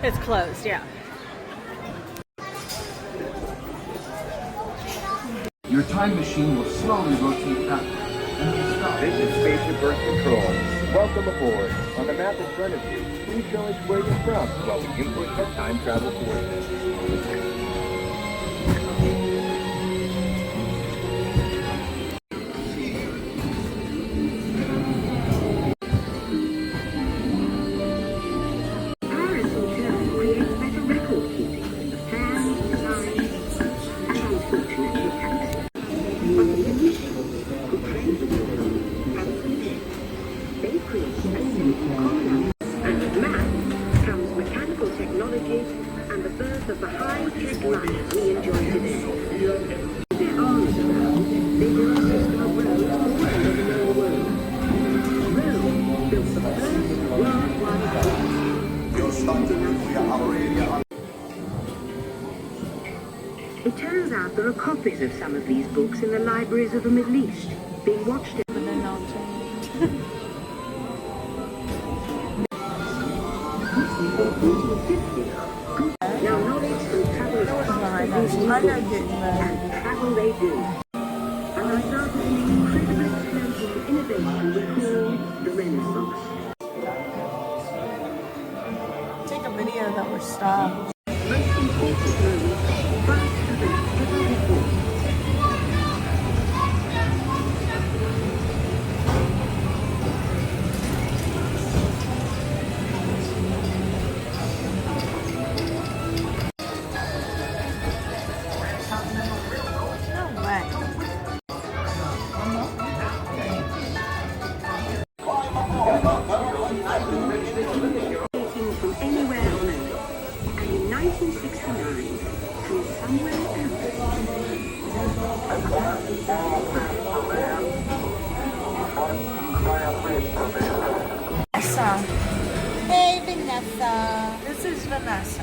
It's closed, yeah. Your time machine will slowly rotate back and will stop. This is Spaceship Earth Control. Welcome aboard. On the map in front of you, please show us where you're from while we input your time travel coordinates. And the birth of the high-tech life we enjoy today. Their arms around, they built a system of roads all over the known world. Rome built the first worldwide road. It turns out there are copies of some of these books in the libraries of the Middle East, being watched in the 1950s. Now knowledge and travel is part of these new books, and travel they do. And I started an incredible explosion of innovation we call the Renaissance. Take a video that we're stopped. Most important moment, fast travel ever before. From anywhere on Earth, and in 1969, from somewhere Vanessa. Hey, Vanessa. This is Vanessa.